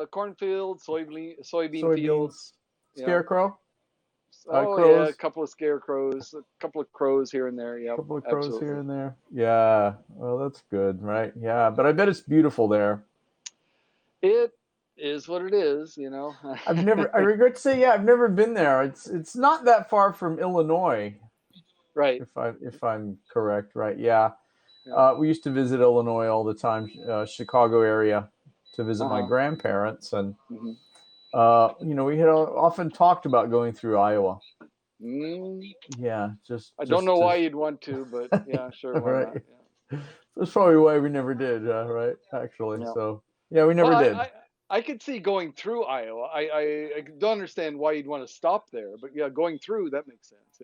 a cornfield, soybean fields. Soybeans, Yeah. scarecrow, Oh yeah, a crows, couple of scarecrows, a couple of crows here and there. a Yep, couple of crows here absolutely. and there. Yeah, well, that's good, right? Yeah, but I bet it's beautiful there. It is what it is, you know. I regret to say, yeah, I've never been there. It's not that far from Illinois, Right. if I'm correct, right? Yeah, Yeah. we used to visit Illinois all the time, Chicago area, to visit my Uh-huh. grandparents, and Hmm. we had often talked about going through Iowa. Mm, Yeah, I don't just know to why you'd want to, but yeah, sure, why right. not? That's probably why we never did, right? Actually, Yeah. Yeah. so yeah, we Well, never did. I could see going through Iowa. I don't understand why you'd want to stop there, but yeah, going through that makes sense.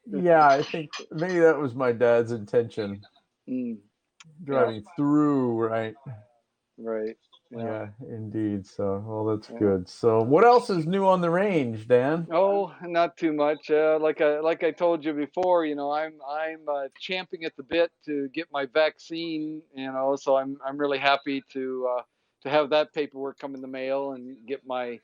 Yeah, I think maybe that was my dad's intention, Mm, yeah. driving through, right? Right. Yeah. Yeah, indeed. So, well, that's Yeah. good. So, what else is new on the range, Dan? Oh, not too much. Like I told you before, I'm champing at the bit to get my vaccine. So I'm really happy to have that paperwork come in the mail and get my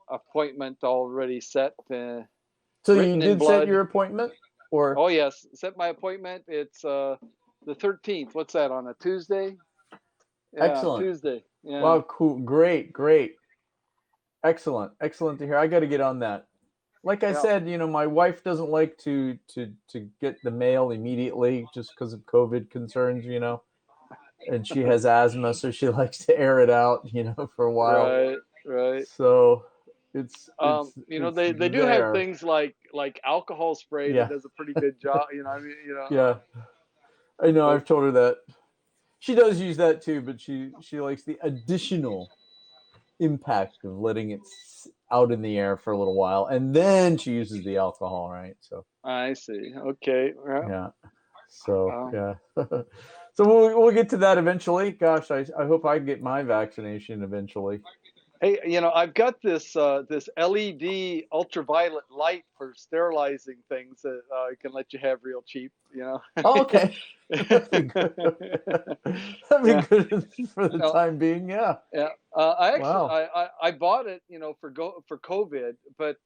appointment already set, So, you written in did set blood. your appointment, or Oh yes, set my appointment. It's the 13th. What's that, on a Tuesday? Yeah, excellent. Tuesday. Yeah. Wow, cool, great, great, excellent, excellent to hear. I got to get on that. Like I Yeah. said, my wife doesn't like to get the mail immediately just because of COVID concerns, and she has asthma, so she likes to air it out, for a while. Right. Right. So it's it's it's They do have there. things like alcohol spray that Yeah, does a pretty good job. yeah. I know. But I've told her that. She does use that too, but she likes the additional impact of letting it out in the air for a little while, and then she uses the alcohol, right? So I see. Okay. Well, yeah. So um, yeah. So we'll get to that eventually. Gosh, I hope I get my vaccination eventually. hey, I've got this LED ultraviolet light for sterilizing things that I can let you have real cheap. Oh, okay. That'd be good. That'd be Yeah. good for the No, time being. Yeah. yeah. I actually Wow. I bought it, for COVID, but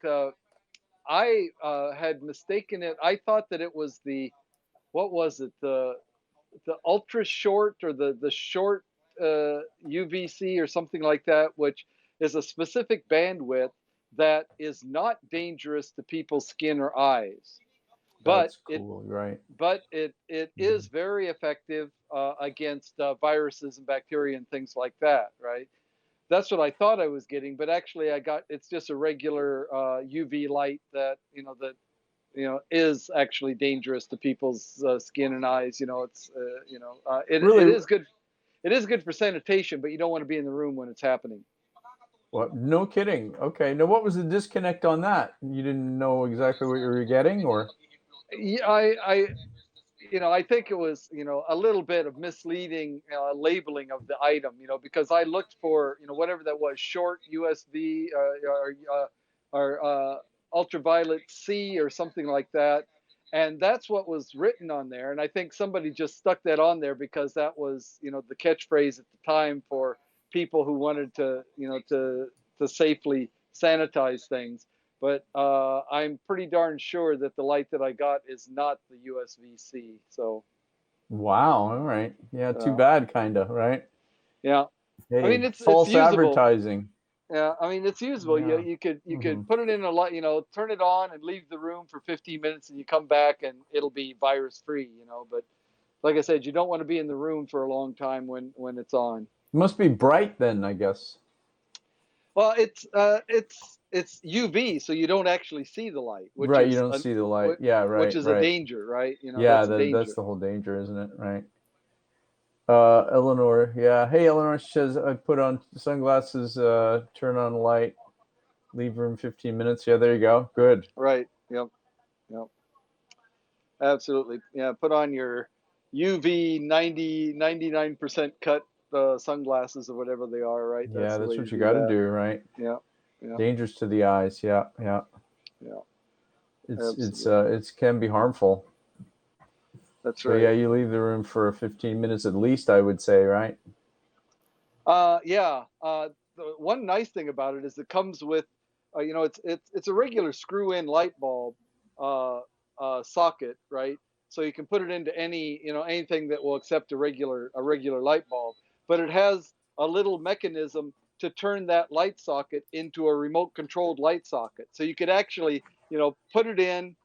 I had mistaken it. I thought that it was what was it, the ultra short, or the short UVC or something like that, which is a specific bandwidth that is not dangerous to people's skin or eyes, but That's it cool. Right. it is very effective against viruses and bacteria and things like that, right? That's what I thought I was getting, but actually it's just a regular UV light that is actually dangerous to people's skin and eyes. It Really? is good. It is good for sanitation, but you don't want to be in the room when it's happening. What? No kidding. Okay. Now, what was the disconnect on that? You didn't know exactly what you were getting, or? Yeah, I think it was, a little bit of misleading labeling of the item, because I looked for, whatever that was, short USB, or ultraviolet C or something like that. And that's what was written on there. And I think somebody just stuck that on there because that was, the catchphrase at the time for people who wanted to safely sanitize things. But I'm pretty darn sure that the light that I got is not the USB-C. So Wow. All right. Yeah. Too uh, bad, kind of. Right. yeah, I mean Hey, it's false usable. advertising. Yeah, I mean it's usable. You Yeah. you could you Hmm. could put it in a light, turn it on and leave the room for 15 minutes, and you come back and it'll be virus free. But like I said, you don't want to be in the room for a long time when it's on. Must be bright then, I guess. Well, it's UV, so you don't actually see the light, which Right. You is don't see the light. Yeah. which Right. is a Right. danger, right? Yeah. That's a That's danger. the whole danger, isn't it? Right. Eleanor. Yeah. Hey, Eleanor says I put on sunglasses. Turn on light. Leave room 15 minutes. Yeah. There you go. Good. Right. Yep. Yep. Absolutely. Yeah. Put on your UV 99% cut sunglasses or whatever they are. Right. That's Yeah. the way That's to what you do got to that. do. Right. Yeah. Yeah. Dangerous to the eyes. Yeah. Yeah. Yeah. It's Absolutely. it can be harmful. That's So yeah, right. you leave the room for 15 minutes at least, I would say, right? Yeah. The one nice thing about it is it comes with, it's a regular screw-in light bulb uh, socket, right? So you can put it into anything that will accept a regular light bulb, but it has a little mechanism to turn that light socket into a remote controlled light socket. So you could actually, put it in,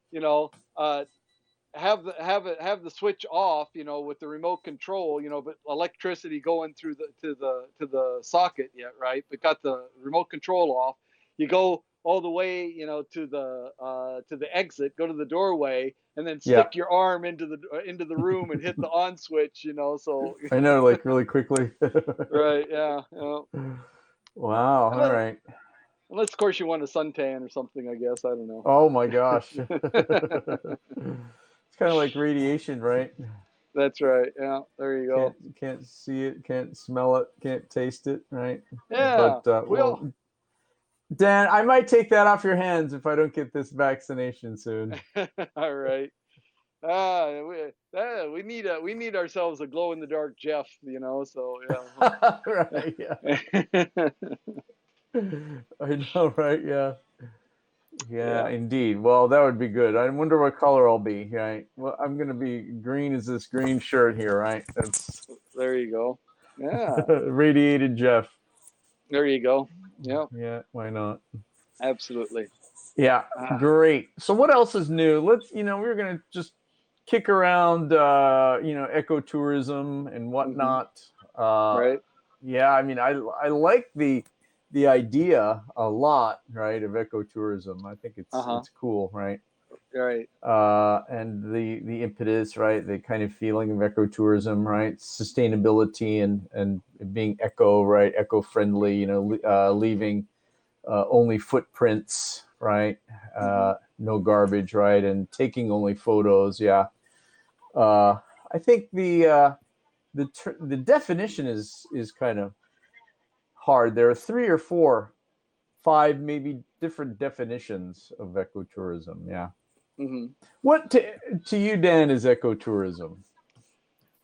have the switch off, with the remote control, but electricity going through the socket yet, right? But got the remote control off. You go all the way, to the exit, go to the doorway, and then Yeah, stick your arm into the room and hit the on switch, So I know, like really quickly. right, yeah, yeah. Wow. All Unless, right. unless of course you want a suntan or something, I guess. I don't know. Oh my gosh. It's kind of like radiation, right? That's right. Yeah, there you go. Can't see it, can't smell it, can't taste it, right? Yeah. But Well, well, Dan, I might take that off your hands if I don't get this vaccination soon. all right. We need ourselves a glow in the dark Jeff, So Right? Yeah, yeah, I know, right? Yeah, yeah, yeah. indeed. Well, that would be good. I wonder what color I'll be. Right? Well, I'm gonna be green as this green shirt here, right? That's There you go. Yeah, radiated Jeff. there you go. Yeah, Yeah, why not? absolutely. Yeah, Ah, great. So what else is new? We're gonna just kick around, ecotourism and hmm. whatnot. Uh, Right. yeah, I mean, I like the idea a lot, right, of ecotourism. I think Uh huh. it's cool, right? Right. And the impetus, right, the kind of feeling of ecotourism, right, sustainability and being right, eco friendly, leaving only footprints, right? Hmm. No garbage, right? And taking only photos. Yeah. I think the definition is kind of hard. There are three or four, five maybe different definitions of ecotourism. Yeah. Hmm. What to you, Dan, is ecotourism?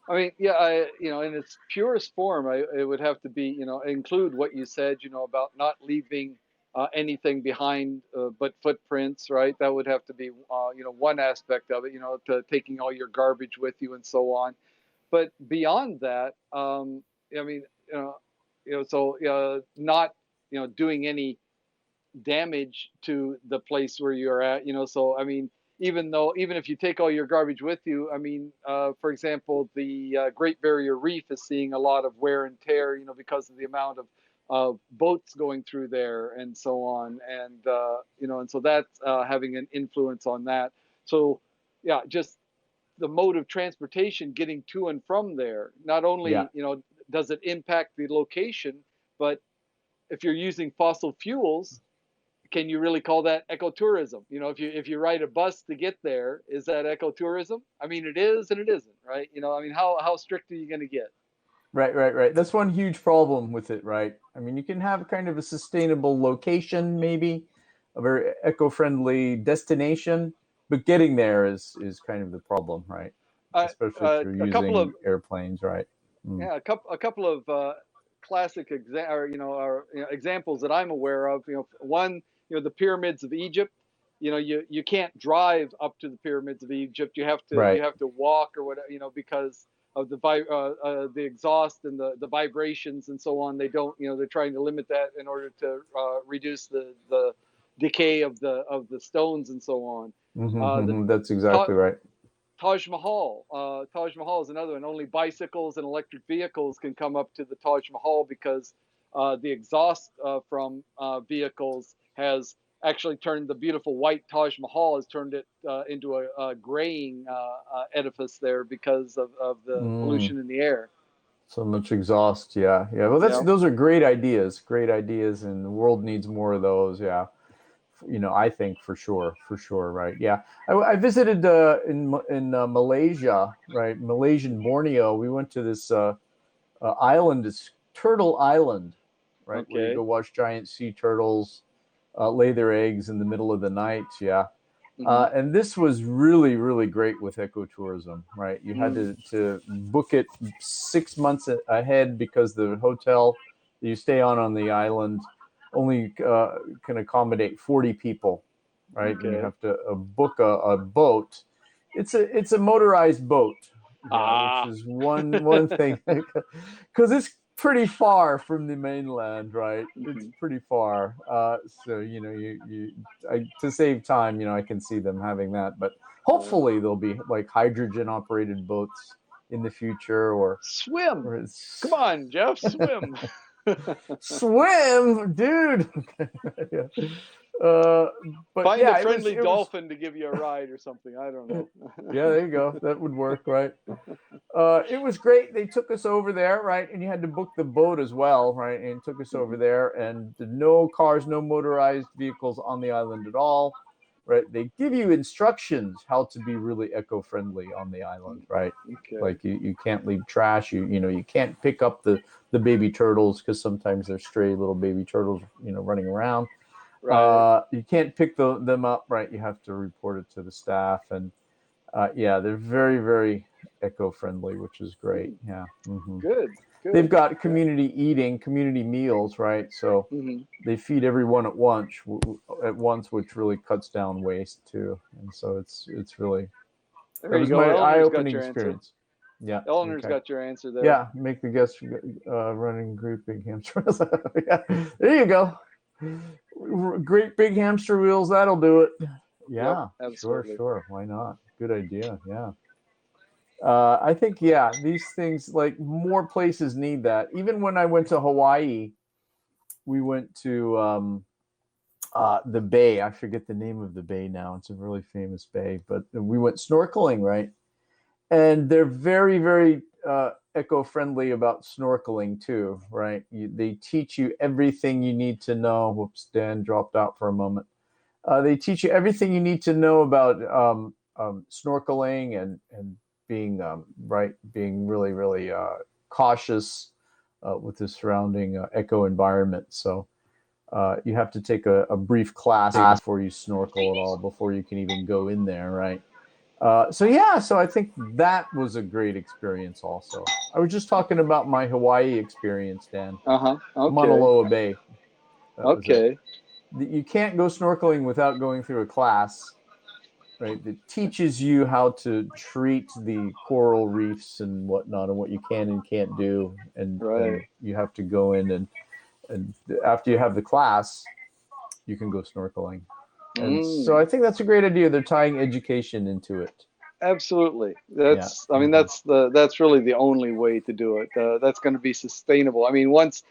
I mean, yeah, in its purest form, it would have to be, include what you said, about not leaving anything behind but footprints, right? That would have to be, one aspect of it, to taking all your garbage with you and so on. But beyond that, I mean, so not, doing any damage to the place where you're at, so I mean, even if you take all your garbage with you, I mean, for example, the Great Barrier Reef is seeing a lot of wear and tear, because of the amount of boats going through there and so on, and so that's having an influence on that. So yeah, just the mode of transportation getting to and from there, not Yeah. only does it impact the location, but if you're using fossil fuels, can you really call that ecotourism? If you ride a bus to get there, is that ecotourism? I mean, it is and it isn't, right? I mean, how strict are you going to get? Right, right, right. That's one huge problem with it, right? I mean, you can have kind of a sustainable location, maybe a very eco-friendly destination, but getting there is kind of the problem, right? Uh, Especially if you're a couple using of airplanes, right? Mm. Yeah, a couple of classic examples that I'm aware of. One, the pyramids of Egypt. You can't drive up to the pyramids of Egypt. You have to Right. you have to walk or whatever. Because of the exhaust and the vibrations and so on. They don't. They're trying to limit that in order to reduce the decay of the stones and so on. The Mm-hmm. That's exactly right. Taj Mahal. Taj Mahal is another one. Only bicycles and electric vehicles can come up to the Taj Mahal because the exhaust from vehicles has actually turned the beautiful white Taj Mahal has turned it into a graying edifice there because of the Mm. pollution in the air. So much exhaust. Yeah, yeah. Well, Yeah. those are great ideas, and the world needs more of those. Yeah. I think for sure, right? Yeah, I visited in Malaysia, right? Malaysian Borneo. We went to this island, this Turtle Island, right, where you go Okay. watch giant sea turtles lay their eggs in the middle of the night. Yeah. Hmm. And this was really, really great with ecotourism, right? You had Mm. to book it 6 months ahead because the hotel you stay on the island only can accommodate 40 people, right? And you Okay. have to book a boat. It's a motorized boat, yeah, which Ah. is one thing because it's pretty far from the mainland, right? It's Hmm. pretty far. So to save time, I can see them having that, but hopefully there'll be like hydrogen operated boats in the future, Swim. or Come it's on, Jeff, swim. swim, dude. Yeah. Uh, but Find a yeah, it was friendly it was dolphin to give you a ride or something. I don't know. yeah, there you go. That would work, right? It was great. They took us over there, right? And you had to book the boat as well, right? And took us over Hmm. there, and no cars, no motorized vehicles on the island at all, right? They give you instructions how to be really eco-friendly on the island, right? Okay. Like you can't leave trash. You can't pick up the baby turtles because sometimes there's stray little baby turtles, running around. Right. You can't pick them up, right? You have to report it to the staff, and yeah, they're very, very eco-friendly, which is great. Hmm. Yeah. Good. They've Good. got Yeah. community eating, community meals, right? So Hmm. they feed everyone at once, which really cuts down waste too. And so it's really There that you was go. my Eleanor's got eye-opening your answer. experience. Yeah. Eleanor's Okay. got your answer there. Yeah. Make the guests running great big hamster wheels. Yeah. There you go. Great big hamster wheels. That'll do it. Yep. Yeah. Sure. Absolutely. Sure. Why not? Good idea. Yeah. I think, yeah, these things, like, more places need that. Even when I went to Hawaii, we went to the bay. I forget the name of the bay now. It's a really famous bay, but we went snorkeling, right? And they're very, very eco-friendly about snorkeling too, right? They teach you everything you need to know. Whoops, Dan dropped out for a moment. They teach you everything you need to know about snorkeling and being right, being really, really cautious with the surrounding eco environment. So you have to take a brief class before you snorkel at all, before you can even go in there, right? So yeah, so I think that was a great experience. Also, I was just talking about my Hawaii experience, Dan. Uh-huh. Okay. Mauna Bay. That was it. Okay. You can't go snorkeling without going through a class, right, that teaches you how to treat the coral reefs and whatnot, and what you can and can't do, and Right. you have to go in, and after you have the class, you can go snorkeling. And so Mm. I think that's a great idea. They're tying education into it. Absolutely. Yeah. I mean, that's really the only way to do it. That's going to be sustainable. I mean, once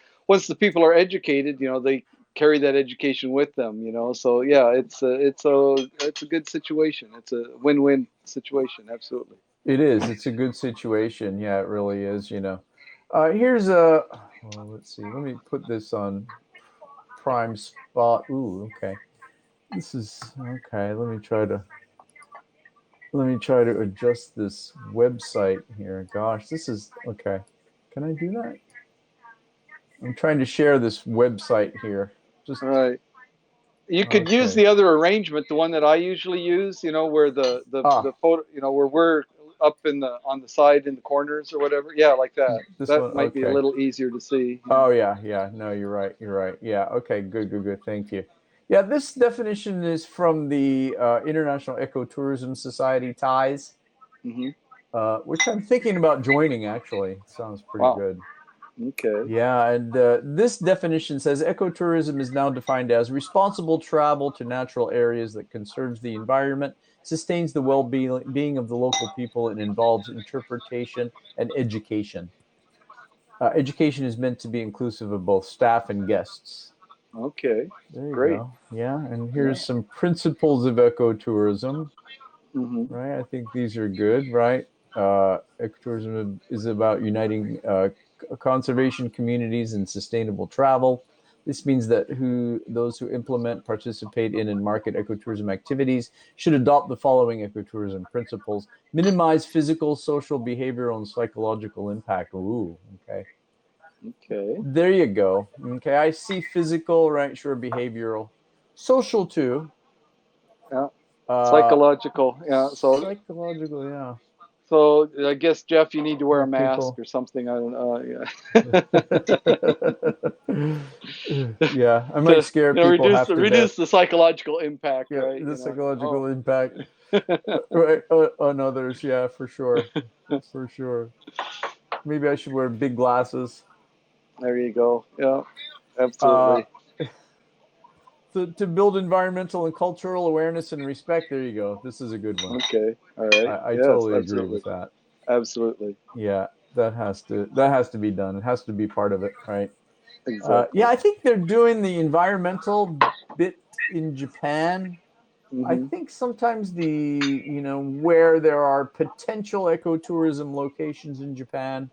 the people are educated, they carry that education with them. So yeah, it's a good situation. It's a win-win situation. Absolutely. It is. It's a good situation. Yeah, it really is. Here's a. Well, let's see. Let me put this on prime spot. Ooh, okay. This is okay. Let me try to adjust this website here. Gosh, this is okay. Can I do that? I'm trying to share this website here. Just Right. You could use okay. the other arrangement, the one that I usually use. Where the Ah, photo, where we're up on the side in the corners or whatever. Yeah, like that. this one. That might be a Okay. little easier to see. Oh yeah, yeah. No, you're right. You're right. Yeah. Okay. Good. Good. Good. Thank you. Yeah. This definition is from the International Ecotourism Society ties, Hmm. which I'm thinking about joining. Actually, sounds pretty Wow. good. Okay. Yeah, and this definition says ecotourism is now defined as responsible travel to natural areas that conserves the environment, sustains the well-being of the local people, and involves interpretation and education. Education is meant to be inclusive of both staff and guests. Okay. There you Great. go. Yeah, and Yeah. here's some principles of ecotourism. Hmm. Right? I think these are good, right? Ecotourism is about uniting conservation communities and sustainable travel. This means that those who implement, participate in, and market ecotourism activities should adopt the following ecotourism principles: minimize physical, social, behavioral, and psychological impact. Ooh, okay. Okay. There you go. Okay, I see physical, right? Sure, behavioral, social too. Yeah. Uh, Psychological. Yeah. So Psychological, yeah. So I guess Jeff, you need to wear a More mask people. or something. I don't know. Yeah. Yeah, I might To scare people half to death. reduce the psychological impact, Yeah, right? the Oh. psychological impact, right, on others. Yeah, for sure, for sure. Maybe I should wear big glasses. There you go. Yeah, Uh, absolutely. to build environmental and cultural awareness and respect. There you go. This is a good one. Okay. All right. I Yes, totally agree absolutely. with that. Absolutely. Yeah, that has to be done. It has to be part of it, right? Yeah, Exactly. I think they're doing the environmental bit in Japan. I Hmm. think sometimes where there are potential ecotourism locations in Japan,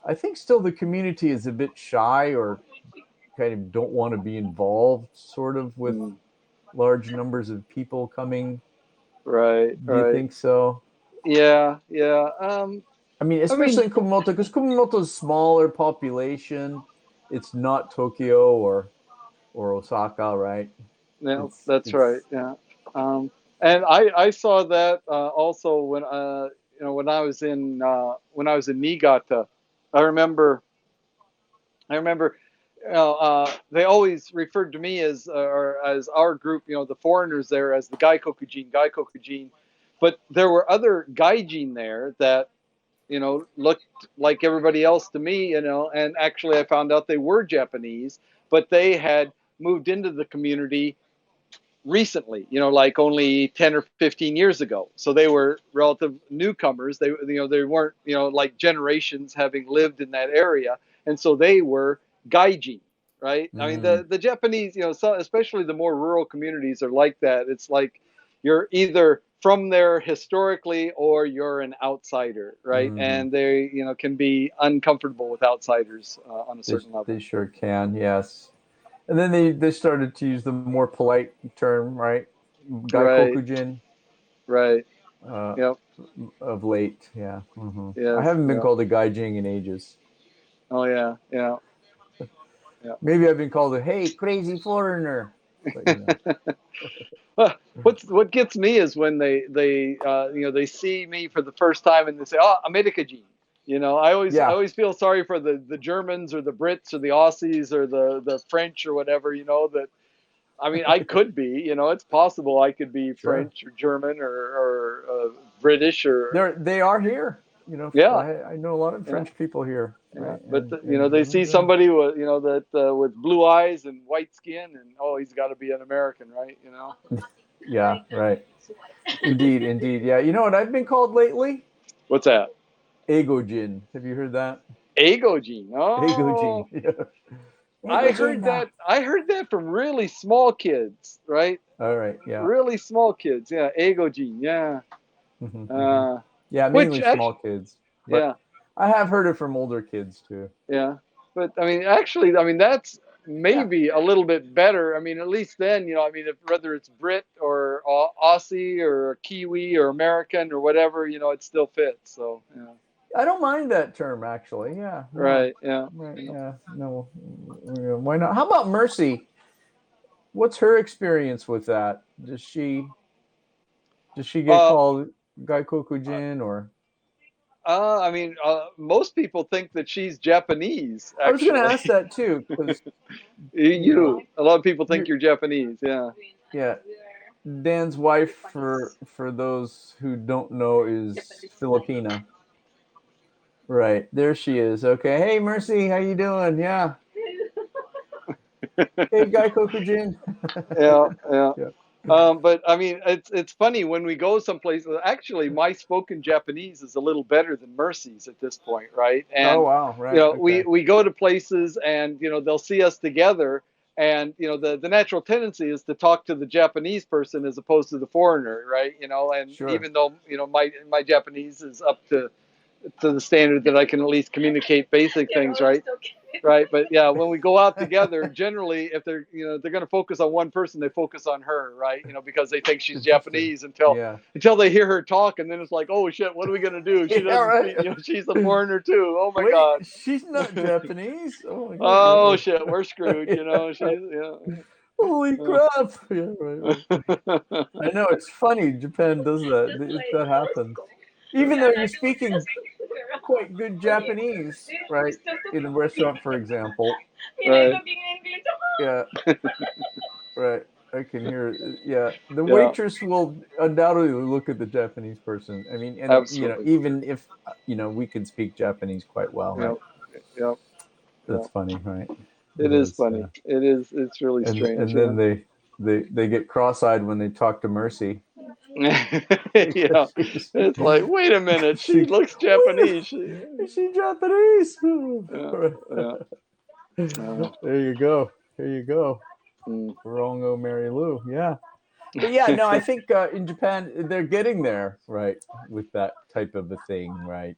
I think still the community is a bit shy or kind of don't want to be involved sort of with Mm. large numbers of people coming. Right. Do you Right. think so? Yeah. Yeah. I mean, I mean, especially in Kumamoto, because Kumamoto's smaller population. It's not Tokyo or Osaka, right? yeah, that's right. It's Yeah. And I saw that also when when I was in Niigata. I remember I remember they always referred to me as or as our group, the foreigners there, as the Gaikokujin, Gaikokujin. But there were other Gaijin there that looked like everybody else to me, and actually I found out they were Japanese, but they had moved into the community recently, like only 10 or 15 years ago. So they were relative newcomers. They weren't, like generations having lived in that area. And so they were gaijin, right? I mean, mm, the Japanese, especially the more rural communities are like that. It's like you're either from there historically or you're an outsider, right? mhm. And they, can be uncomfortable with outsiders on a They certain they level. sure can, yes. And then they started to use the more polite term, right? Right, Gaikokujin, right. uh, Yep. of late. Yeah. I Yes. haven't been Yeah. called a gaijin in ages. Oh yeah. Yeah. Yeah. Maybe I've been called a hey crazy foreigner, but Well, what gets me is when they see me for the first time and they say, "Oh, America Gene." I yeah, always feel sorry for the Germans or the Brits or the Aussies or the French or whatever. That I mean, I could be. It's possible I could be sure. French or German or British or They are here. yeah, I know a lot of yeah. French people here, Yeah, right? but And they see somebody with that with blue eyes and white skin, and oh, he's got to be an American, right? yeah, right. Indeed, indeed. Yeah. You know what I've been called lately? What's that? Egojin. Have you heard that? Ego gene. Egojin. Oh, Yeah. I Egojin. heard that. I heard that from really small kids, right? All right. Yeah. Really small kids. Yeah, ego gene. Yeah. Uh, Yeah, which mainly small actually, kids, but yeah, I have heard it from older kids too. yeah. But I mean, actually, I mean that's Yeah. maybe a little bit better. I mean, at least then, I mean, if, whether it's Brit or Aussie or Kiwi or American or whatever, it still fits. So, yeah. I don't mind that term actually. Yeah. No. Right. Yeah. Right. Yeah. Yeah. No. Yeah, why not? How about Mercy? What's her experience with that? Does she get Uh, called Gaikokujin or? I mean, most people think that she's Japanese, I was going to ask actually. that too because you know A lot of people think you you're Japanese. Yeah. yeah. Dan's wife, for those who don't know, is Filipina. Right. There she is. Okay. Hey Mercy, how you doing? Yeah. Hey Guy Kokujin. Yeah. Yeah. Yeah. But I mean, it's funny when we go someplace. Actually, my spoken Japanese is a little better than Mercy's at this point, right? Oh And wow. Right. we Okay. go to places, and they'll see us together, and the natural tendency is to talk to the Japanese person as opposed to the foreigner, right? And Sure. even though my Japanese is up to the standard that I can at least communicate basic things, right? Right, but yeah, when we go out together, generally, if they're going to focus on one person, they focus on her, right? Because they think she's Interesting. Japanese until Yeah. they hear her talk, and then it's like, oh shit, what are we going to do? She Yeah. doesn't speak, Right. she's a foreigner too. Oh my Wait, god. she's not Japanese. Oh my Oh goodness. shit, we're screwed. Yeah. She's Holy crap. Yeah. Right. Right. yeah. I know it's funny. Japan does that. That happens. even though you're speaking quite good Japanese, right? In a restaurant, for example. Right. Yeah, right. I can hear. Yeah, the Yeah. waitress will undoubtedly look at the Japanese person. I mean, and Absolutely. even if we can speak Japanese quite well, Yeah. right? Yeah. Yeah. That's funny, right? It It is is, funny. It is. It's really strange, and you then know. they get cross-eyed when they talk to Mercy Yeah. because It's like, wait a minute. She she, looks what? Japanese. She, Is she Japanese? yeah. Yeah. There you go. There you go. Mm. Rongo Mary Lou. Yeah. But yeah, no, I think in Japan they're getting there, right, with that type of a thing, right?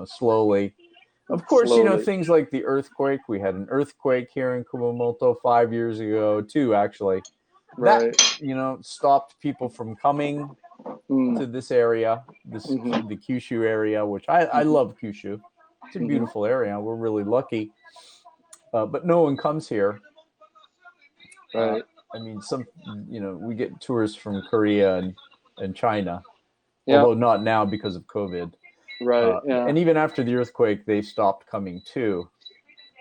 Slowly. Of course, Slowly. things like the earthquake. We had an earthquake here in Kumamoto 5 years ago, too, actually. That, Right. stopped people from coming Mm. to this area, Mm-hmm. the Kyushu area, which I Mm-hmm. love Kyushu. It's a Mm-hmm. beautiful area. We're really lucky. But no one comes here. Uh, Right. I mean, we get tourists from Korea and China, Yeah. although not now because of COVID. Right. Yeah. And even after the earthquake, they stopped coming too.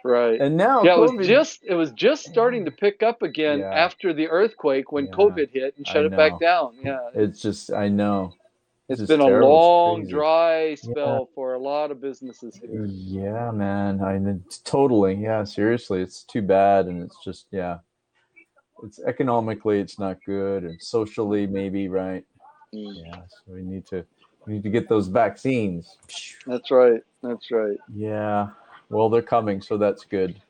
Right. And now Yeah, COVID, it was just starting to pick up again yeah, after the earthquake when yeah, COVID hit and shut I it back know. down. Yeah, It's just, I know. It's it's just been a terrible. It's long, crazy. dry Yeah, spell for a lot of businesses here. yeah, man. I mean, totally. Yeah, seriously, it's too bad, and it's just, yeah, it's economically, it's not good, and socially, maybe, right? Mm. Yeah, so we need to get those vaccines. That's right. That's right. Yeah, well, they're coming, so that's good.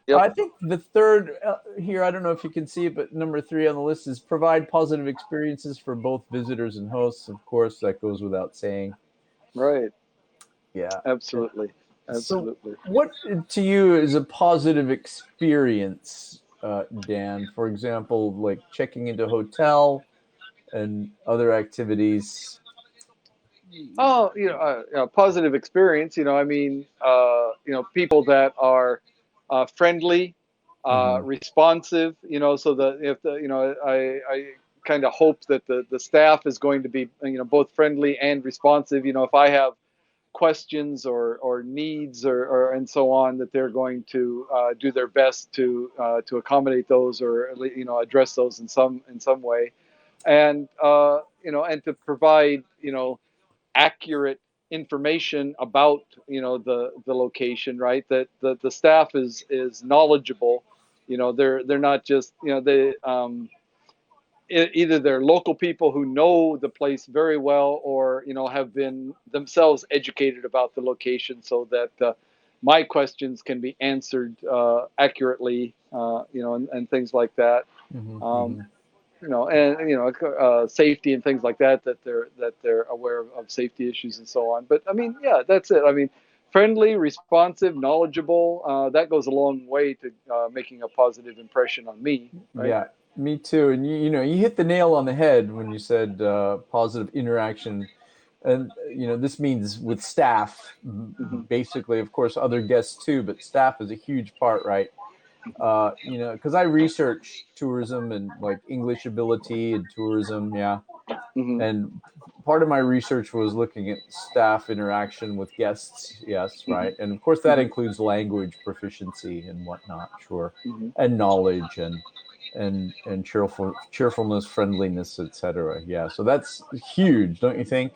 Yep. I think the third here, I don't know if you can see it, but number 3 on the list is provide positive experiences for both visitors and hosts. Of course, that goes without saying. Right. Yeah. Absolutely. So, Absolutely. what to you is a positive experience, Dan? For example, like checking into a hotel and other activities. Oh, positive experience. I mean, people that are friendly, Mm-hmm. responsive. So that if I kind of hope that the staff is going to be, both friendly and responsive. If I have questions or needs or and so on, that they're going to do their best to accommodate those or address those in some way, and to provide accurate information about the location, right? That the staff is knowledgeable. They're not just they either they're local people who know the place very well, or have been themselves educated about the location, so that my questions can be answered accurately, and things like that. Mm-hmm. um, Mm-hmm. Safety and things like that, that they're aware of safety issues and so on. But I mean, yeah, that's it. I mean, friendly, responsive, knowledgeable. That goes a long way to making a positive impression on me, right? Yeah, me too. And you hit the nail on the head when you said positive interaction, and this means with staff, Hmm. basically, of course, other guests too, but staff is a huge part, right? Because I research tourism and like English ability and tourism, yeah, Hmm. and part of my research was looking at staff interaction with guests, yes, Hmm. right, and of course that Hmm. includes language proficiency and whatnot, sure, Hmm. and knowledge and cheerfulness, friendliness, etc. Yeah, so that's huge, don't you think?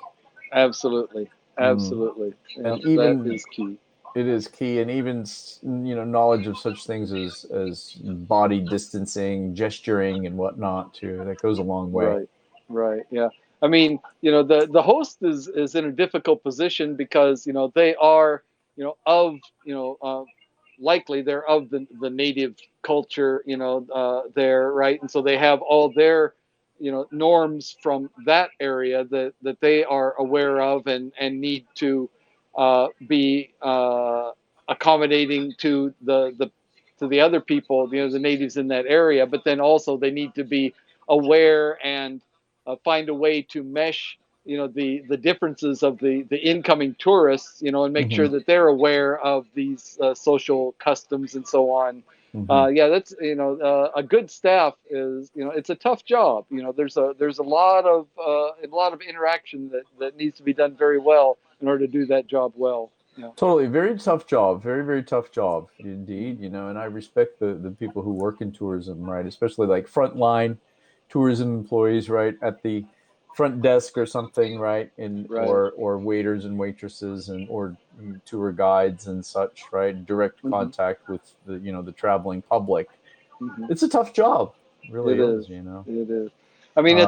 Absolutely, Mm. absolutely. Yeah, And that even is key. it is key, and even knowledge of such things as body distancing, gesturing, and whatnot too. That goes a long way. Right, right. Yeah. I mean, the host is in a difficult position because they are of likely they're of the native culture there, right, and so they have all their norms from that area that they are aware of, and need to be accommodating to the other people, the natives in that area. But then also they need to be aware and find a way to mesh the differences of the incoming tourists, and make Hmm. sure that they're aware of these social customs and so on, Hmm. Yeah, that's a good staff is it's a tough job. There's a lot of interaction that needs to be done very well in order to do that job well. Yeah. Totally, very tough job, very very tough job Hmm. indeed. And I respect the people who work in tourism, right? Especially like frontline tourism employees, right, at the front desk or something, right, in Right. or waiters and waitresses and or tour guides and such, right? Direct Hmm. contact with the traveling public. Hmm. It's a tough job, it really It is. is. It is. I mean, Uh,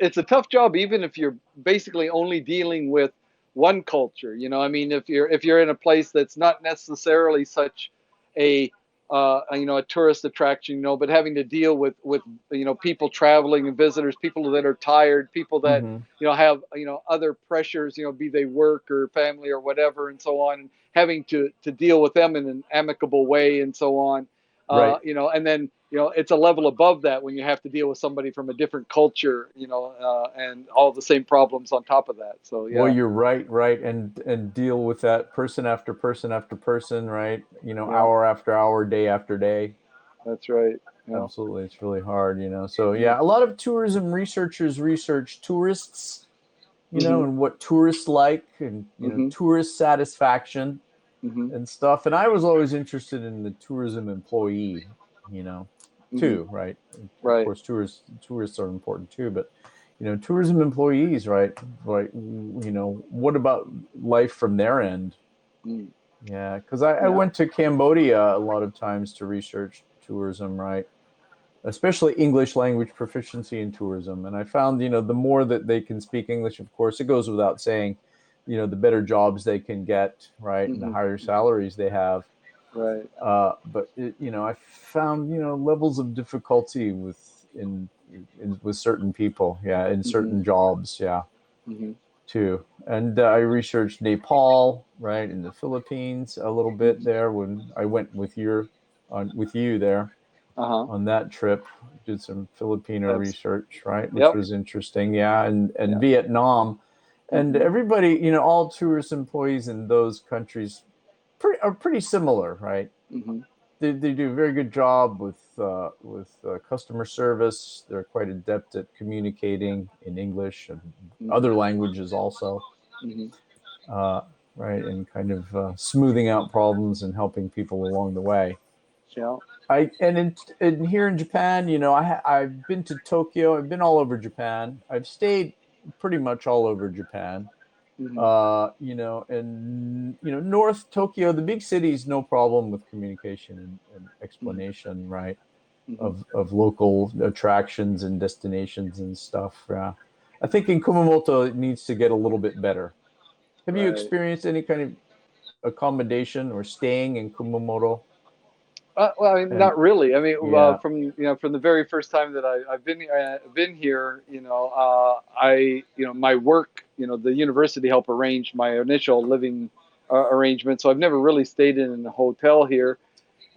it's a tough job even if you're basically only dealing with one culture. I mean, if you're in a place that's not necessarily such a a tourist attraction, but having to deal with people traveling and visitors, people that are tired, people that mhm. have other pressures, be they work or family or whatever, and so on, and having to deal with them in an amicable way and so on. Right. And then it's a level above that when you have to deal with somebody from a different culture, and all the same problems on top of that. So Well, yeah, you're right, right, and deal with that person after person after person, right? yeah, Hour after hour, day after day. that's right. Yeah, Absolutely, it's really hard. So yeah, yeah, a lot of tourism researchers research tourists, mhm, and what tourists like, and mhm, tourist satisfaction mhm, and stuff. And I was always interested in the tourism employee, you know, mhm, too, right? Of right, course, tourists are important too, but tourism employees, right? Right. What about life from their end? mm, Yeah, because I yeah, went to Cambodia a lot of times to research tourism, right? Especially English language proficiency in tourism. And I found, the more that they can speak English, of course, it goes without saying, the better jobs they can get, right? And the mhm, higher mhm, salaries they have. right, But I found, levels of difficulty with certain people, yeah, in mhm, certain jobs, yeah, mhm, too. And I researched Nepal, right, in the Philippines a little bit mhm, there when I went with you there uh-huh, on that trip. Did some Filipino that's research, right, which yep, was interesting. Yeah, and yeah, Vietnam, and mhm, everybody, all tourist employees in those countries are pretty similar, right? mhm, They do a very good job with customer service. They're quite adept at communicating in English and mhm, other languages also, mhm, uh, right, and kind of smoothing out problems and helping people along the way. yeah, I and in here in Japan, I've been to Tokyo. I've been all over Japan. I've stayed pretty much all over Japan. mhm, And North Tokyo, the big cities, no problem with communication and mhm, explanation, right? mhm, Of local attractions and destinations and stuff. Yeah, I think in Kumamoto it needs to get a little bit better. Have you right. experienced any kind of accommodation or staying in Kumamoto? Well, I mean, And not really. I mean, yeah. from the very first time that I've been here, my work, the university helped arrange my initial living arrangement. So I've never really stayed in a hotel here,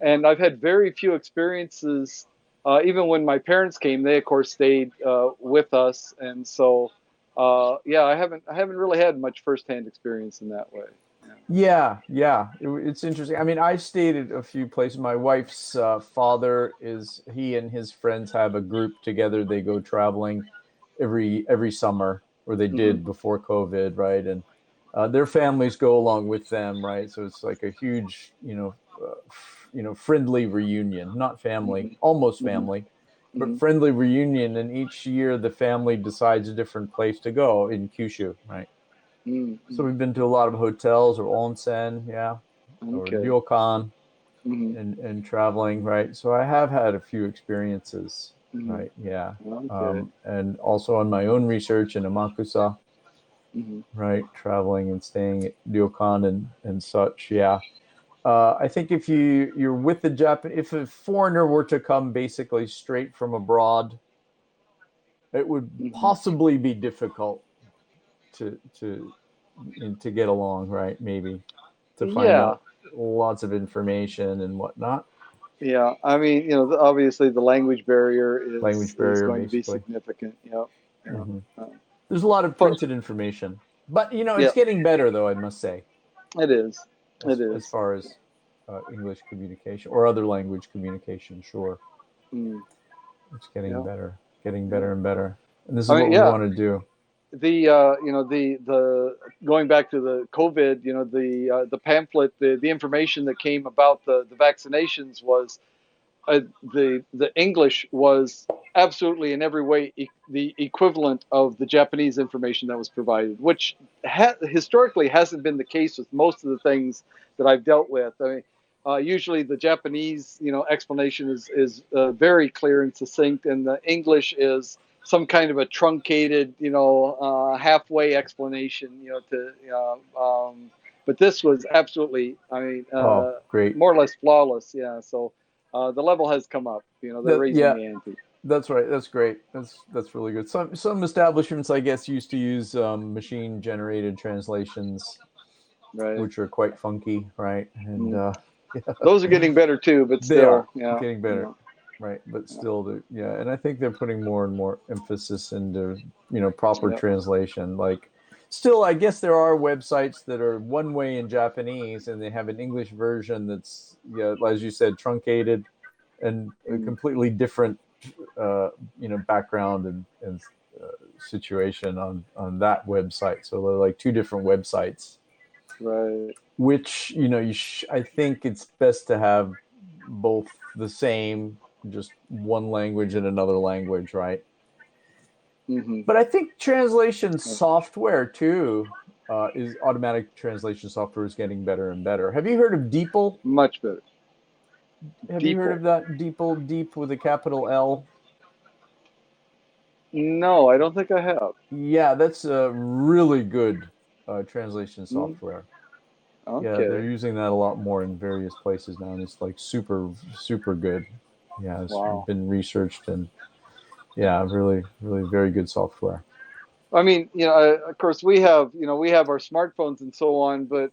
and I've had very few experiences. Even when my parents came, they of course stayed with us, and so yeah, I haven't really had much firsthand experience in that way. Yeah. Yeah, yeah, it's interesting. I mean, I've stayed at a few places. My wife's father he and his friends have a group together. They go traveling every summer, or they Hmm. did before COVID, right? And their families go along with them, right? So it's like a huge, friendly reunion. Not family, Hmm. almost Hmm. family, but Hmm. friendly reunion. And each year, the family decides a different place to go in Kyushu, right? So Hmm. we've been to a lot of hotels or onsen, yeah, or Okay. ryokan, Hmm. and traveling, right? So I have had a few experiences, Hmm. right? Yeah. Okay. And also on my own research in Amakusa, Hmm. right? Traveling and staying at ryokan and such, yeah. I think if you're with the Japan, if a foreigner were to come basically straight from abroad, it would Hmm. possibly be difficult to to get along, right? Maybe to find Yeah. out lots of information and whatnot. Yeah. I mean, obviously the language barrier is Language is barrier, going to be basically. significant. Yep. Yeah. Hmm. Um, There's a lot of but printed information, but it's yeah, getting better, though. I must say, it is. It as is. far as English communication or other language communication. Sure, Mm, it's getting yeah, better, getting yeah. better and better. And this is I what mean, we yeah. want to do. The going back to the COVID, the pamphlet, the information that came about the vaccinations was the English was absolutely in every way the equivalent of the Japanese information that was provided, which historically hasn't been the case with most of the things that I've dealt with. I mean, usually the Japanese, explanation is very clear and succinct, and the English is some kind of a truncated, halfway explanation, but this was absolutely, I mean, Oh, great. more or less flawless. Yeah. So the level has come up. They're That raising yeah, the ante. that's right. That's great. That's really good. Some establishments, I guess, used to use machine generated translations, Right. which are quite funky, right? And Mm. yeah, Those are getting better too, but they are still, yeah, getting better, yeah, right? But yeah, still, yeah. And I think they're putting more and more emphasis into proper yeah. translation. Like, still, I guess there are websites that are one way in Japanese, and they have an English version that's, yeah, as you said, truncated and a Mm. completely different background and situation on that website. So they're like two different websites, Right. which I think it's best to have both the same, just one language and another language, right? Hmm. But I think translation software too is automatic translation software is getting better and better. Have you heard of DeepL? Much better. Have you heard Deeple. of that? DeepL, deep with a capital L. No, I don't think I have. Yeah, that's a really good translation Mm. software. Yeah, they're Okay. using that a lot more in various places now, and it's like super, super good. Yeah, it's Wow. been researched, and yeah, really, really very good software. I mean, of course we have our smartphones and so on, but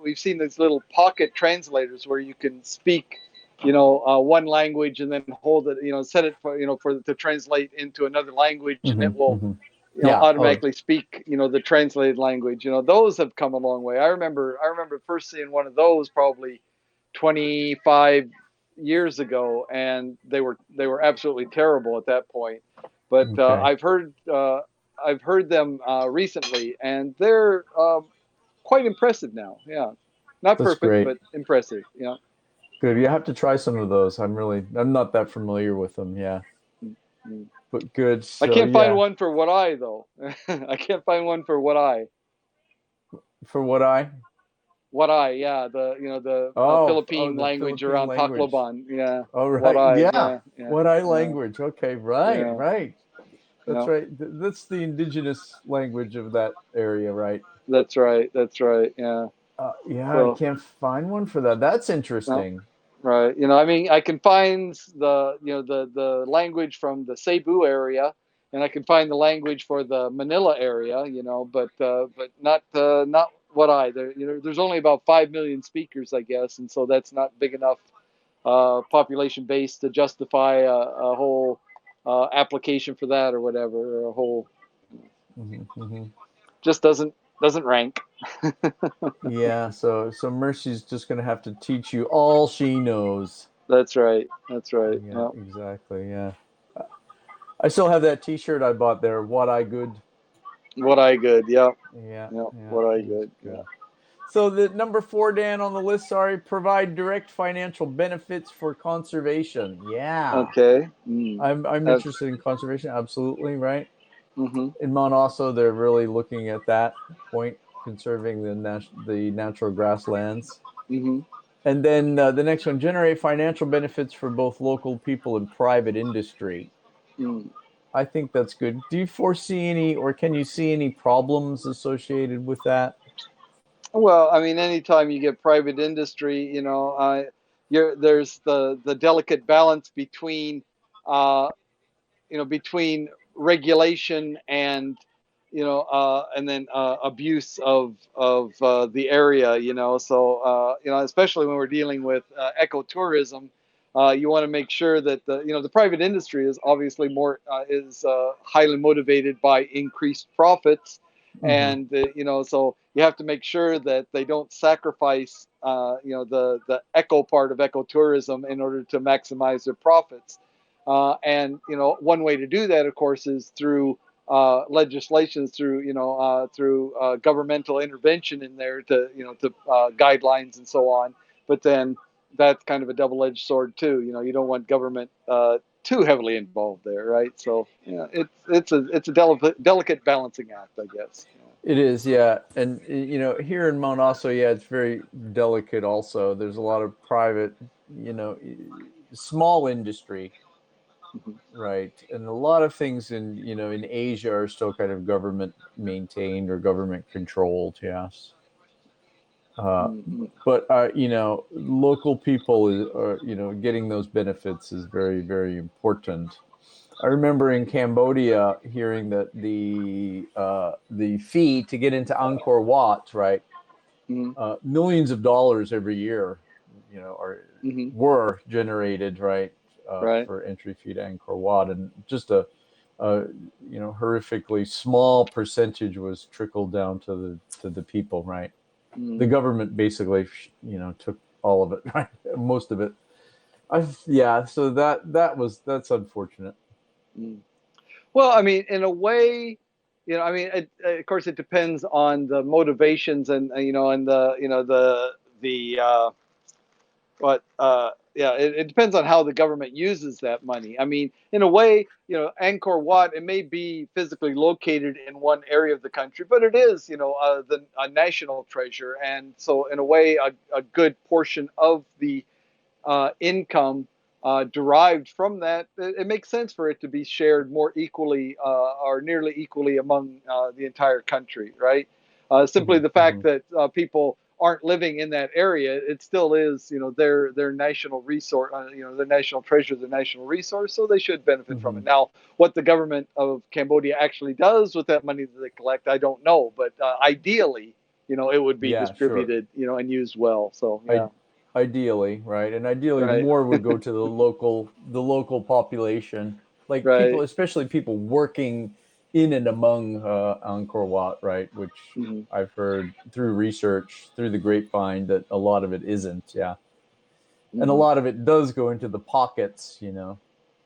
we've seen these little pocket translators where you can speak, one language and then hold it, set it for, for to translate into another language, and it will, Hmm. Yeah. Oh, automatically speak, the translated language. Those have come a long way. I remember first seeing one of those probably 25 years ago, and they were absolutely terrible at that point. But okay. I've heard them recently, and they're quite impressive now. Yeah, not That's perfect, great. but impressive. Yeah. Good. You have to try some of those. I'm not that familiar with them. Yeah, Mm. but good. I So can't find yeah, one for what I though. I can't find one for for what I yeah, the oh, Philippine the language Philippine around language. Tacloban. Yeah, All what right. I Yeah. yeah, yeah, What I yeah, language. Okay. Right. yeah, Right. That's yeah. right. That's the indigenous language of that area, right? That's right. That's right. Yeah. Yeah, I So can't find one for that. That's no, interesting. right. I mean, I can find the language from the Cebu area, and I can find the language for the Manila area. But not what I there. There's only about 5 million speakers, I guess, and so that's not big enough population base to justify a whole application for that or whatever, or a whole Hmm. just doesn't rank. Yeah, so Mercy's just gonna have to teach you all she knows. That's right. That's right. Yeah, Yeah. exactly. Yeah, I still have that T-shirt I bought there. What I good. What I good. Yeah. Yeah, Yeah. yeah, What I it was good. Yeah. good. So the number four, Dan, on the list. Sorry, provide direct financial benefits for conservation. Yeah, Okay. Mm. I'm That's. interested in conservation. Absolutely, right. Mm-hmm. In Mount Oso, they're really looking at that point, conserving the natural grasslands. Mm-hmm. And then the next one, generate financial benefits for both local people and private industry. Mm. I think that's good. Do you foresee any, or can you see any problems associated with that? Well, I mean, anytime you get private industry, there's the delicate balance between, uh, between regulation and, and then abuse of the area. So especially when we're dealing with ecotourism, you want to make sure that the private industry is obviously more is highly motivated by increased profits, Hmm. and so you have to make sure that they don't sacrifice the eco part of ecotourism in order to maximize their profits. And one way to do that, of course, is through legislations, through governmental intervention in there to guidelines and so on. But then that's kind of a double-edged sword too. You don't want government too heavily involved there, right? So it's a delicate balancing act, I guess. It is, yeah. And here in Mount Also, yeah, it's very delicate also. There's a lot of private, you know, small industry, Mhm. right? And a lot of things in Asia are still kind of government maintained or government controlled, yes. Uh, Mhm. but local people are, getting those benefits is very, very important. I remember in Cambodia hearing that the fee to get into Angkor Wat, right, Mhm. millions of dollars every year, are Mhm. were generated, right, Right. for entry fee to Angkor Wat, and just a horrifically small percentage was trickled down to the people, right. The Mhm. government basically, took all of it, right, most of it. Yeah, so that's unfortunate. Mhm. Well, I mean, in a way, of course, it depends on the motivations and and the but yeah, it depends on how the government uses that money. I mean, in a way, Angkor Wat, it may be physically located in one area of the country, but it is, a national treasure, and so in a way, a good portion of the income derived from that, it makes sense for it to be shared more equally or nearly equally among the entire country, right? Simply Hmm. the fact Hmm. that people aren't living in that area, it still is, their national resource, their national treasure, their national resource, so they should benefit from Hmm. it. Now, what the government of Cambodia actually does with that money that they collect, I don't know, but ideally, it would be Yeah, sure. distributed, and used well. So I, yeah, ideally, right, and ideally right, more would go to the local population, like people, right. especially people working in and among Angkor Wat, right, which Mhm. I've heard through research, through the grapevine, that a lot of it isn't, yeah, and a Mhm. lot of it does go into the pockets,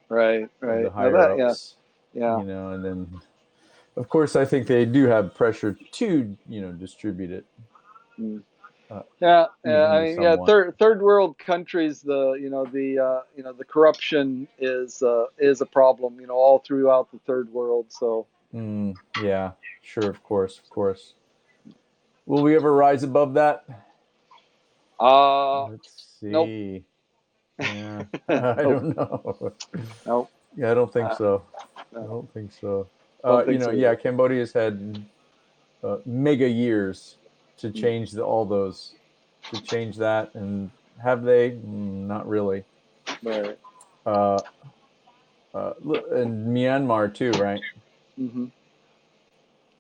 Right, of the right. Now higher that, yeah, ups, yeah, and then of course I think they do have pressure to distribute it mm. uh, Yeah. I evenly mean, yeah. somewhat. Third world countries, the corruption is a problem. All throughout the third world. So, Yeah, sure, of course, of course. Will we ever rise above that? uh, Let's nope, see. Yeah, I nope, don't know. nope. Yeah, I don't think Uh, so. I no, don't think so. don't think so Yeah, either. Cambodia's had mega years to Mm. change all those, to change that, and have they? Not really. Right. Uh, and Myanmar too, right? Hmm.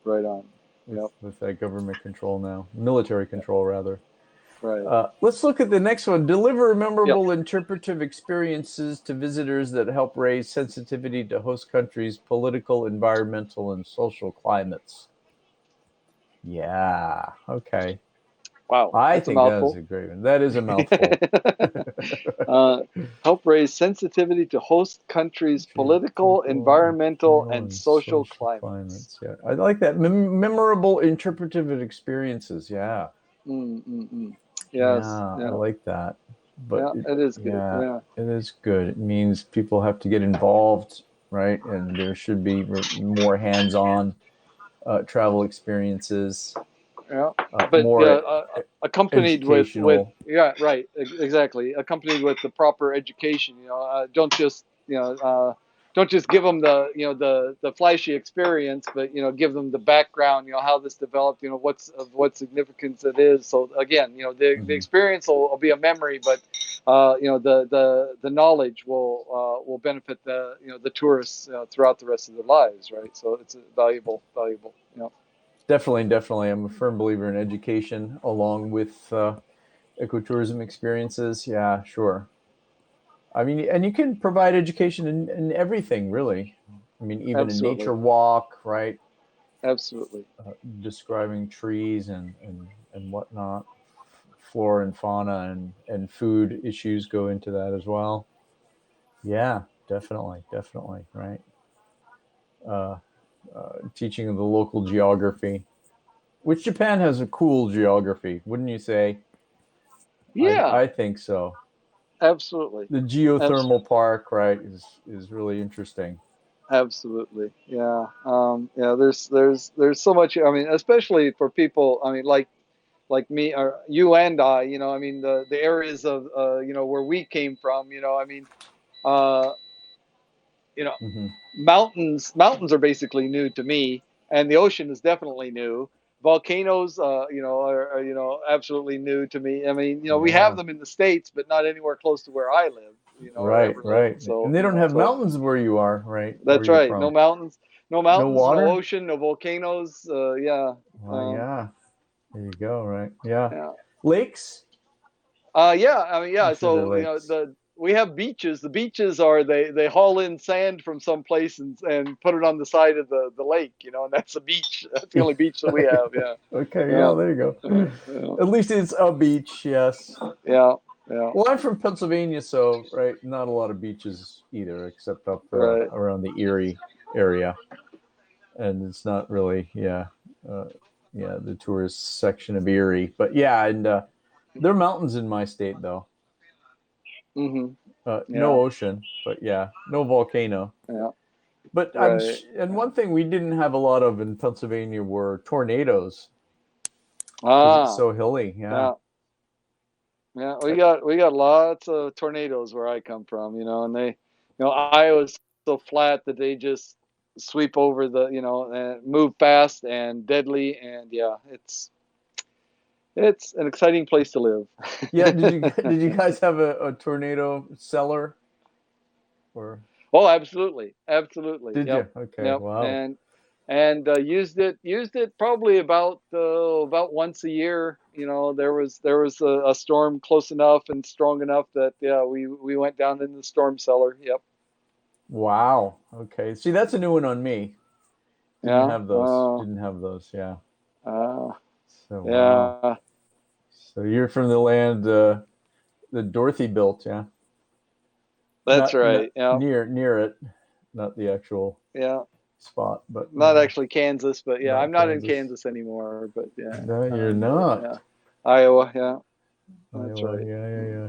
Right on. With Yep. with that government control now, military Yeah, control rather. right. Let's look at the next one. Deliver Yep. memorable interpretive experiences to visitors that help raise sensitivity to host countries' political, environmental, and social climates. Yeah, okay. Wow, I that's a think that is mouthful. a great one. That is a mouthful. uh, Help raise sensitivity to host countries' Countries' political, political, environmental, environmental, and and social social climates. climates. Yeah, I like that. Memorable interpretive experiences. Yeah, Mm, mm, mm. Yes, yeah, I yeah, like that. But yeah, it is good. yeah, Yeah, it is good. It means people have to get involved, right? And there should be more hands-on travel experiences, yeah. But more accompanied with educational. yeah, right, exactly. Accompanied with the proper education. Don't just give them the flashy experience, but give them the background. How this developed. What's of what significance it is. So again, the Mhm. experience will be a memory, but the knowledge will benefit the tourists throughout the rest of their lives. Right. So it's a valuable. Definitely, definitely. I'm a firm believer in education along with ecotourism experiences. Yeah, sure. I mean, and you can provide education in everything, really. I mean, even a Absolutely. nature walk, right? Absolutely. describing trees and whatnot. Flora and fauna and food issues go into that as well. Yeah, definitely, definitely, right. Uh, Teaching of the local geography, which Japan has a cool geography, wouldn't you say? Yeah, I think so. absolutely. The Abs- geothermal park, right, is really interesting. Absolutely. Yeah. Yeah. There's so much. I mean, especially for people. I mean, like me or you and I. I mean, the areas of where we came from. I mean, uh, you know, Hmm. mountains are basically new to me, and the ocean is definitely new. Volcanoes, are absolutely new to me. I mean, we have Yeah, them in the states, but not anywhere close to where I live. Or right, ever lived. right. And So they don't have so mountains where you are, right, where that's you're right. from. No No mountains, no water. ocean, no volcanoes. Yeah, Well, um, yeah. There you go. Right. Yeah. yeah, Lakes. yeah. I mean, I'm yeah. sure they're So lakes. we have beaches. The beaches are they haul in sand from some place and put it on the side of the lake. And that's a beach. That's the only beach that we have. Yeah, Okay. yeah, Yeah. There you go. yeah, At least it's a beach. Yes. yeah, yeah. Well, I'm from Pennsylvania, so right, not a lot of beaches either, except up Right. around the Erie area, and it's not really, yeah, uh, yeah, the tourist section of Erie. But yeah, and there are mountains in my state though. Mm-hmm. Yeah, No ocean, but yeah, no volcano. yeah. But Right. and Yeah. one thing we didn't have a lot of in Pennsylvania were tornadoes because it's Ah. so hilly. Yeah. Yeah. Yeah, we got lots of tornadoes where I come from, and Iowa's so flat that they just sweep over and move fast and deadly, and yeah, it's an exciting place to live. Yeah. Did you guys have a tornado cellar or Oh, absolutely, absolutely. did Yep, you? Okay. yep, Wow. and used it probably about once a year. There was a storm close enough and strong enough that yeah, we went down in the storm cellar. Yep. Wow. Okay. See, that's a new one on me. Didn't Yeah. have those. Didn't have those. Yeah. Uh, So wow. yeah. So you're from the land that Dorothy built, yeah? That's Not right. Yeah. near it, not the actual Yeah. spot, but Not yeah, actually Kansas, but yeah, I'm not not in Kansas. Kansas anymore. But yeah. No, you're But yeah, not. Iowa. Yeah. That's Iowa. right. Yeah, yeah, yeah.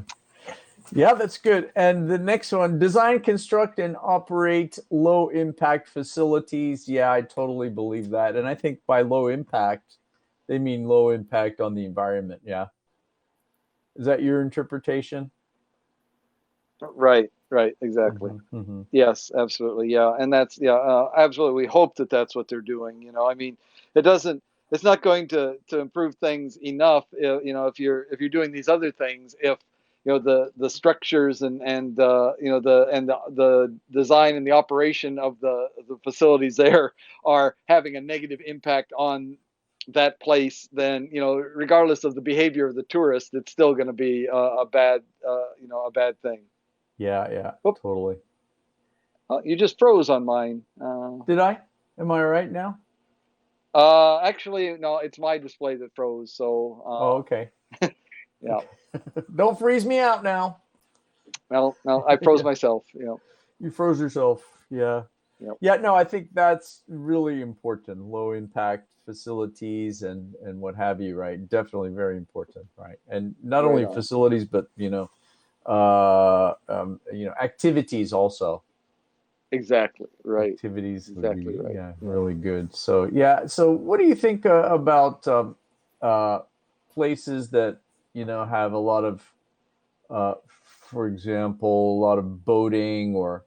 Yeah, that's good. And the next one, design, construct, and operate low impact facilities. Yeah, I totally believe that. And I think by low impact, they mean low impact on the environment. Yeah. Is that your interpretation? Right. Right. Exactly. Hmm. Hmm. Yes, absolutely. Yeah, and that's yeah, absolutely. We hope that that's what they're doing. I mean, it doesn't. It's not going to improve things enough. If you're doing these other things, if the structures and the design and the operation of the facilities there are having a negative impact on that place, then regardless of the behavior of the tourist, it's still going to be a bad thing. Yeah, yeah, Whoop, totally. you just froze on mine. Did I? Am I right now? Actually, no, it's my display that froze. Oh, So, okay. yeah. Okay. Don't freeze me out now. Well, no, I froze Yeah, myself. you froze yourself. Yeah. Yep. Yeah, no, I think that's really important. Low impact facilities and what have you, right? Definitely very important, right? And not Right only on. facilities, but activities also. Exactly. Right. Activities would Exactly be, right. yeah, Yeah. really good. So yeah, so what do you think about uh, places that have a lot of, for example, a lot of boating or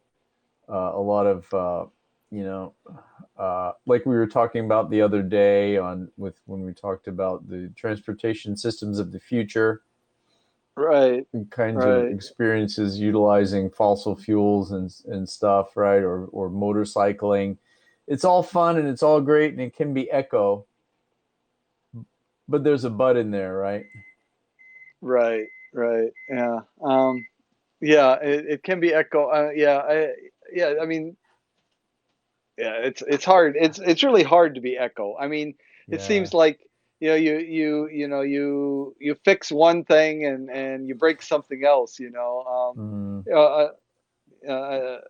a lot of you know like we were talking about the other day on with when we talked about the transportation systems of the future, Right. kinds of Right. experiences utilizing fossil fuels and stuff, right? Or motorcycling. It's all fun and it's all great and it can be eco, but there's a but in there, right? Right. Right. Yeah. Yeah. It can be echo. Yeah. Yeah. I mean, yeah, it's hard. It's really hard to be eco. I mean, it Yeah. seems like you fix one thing and you break something else. Mm. Uh, uh,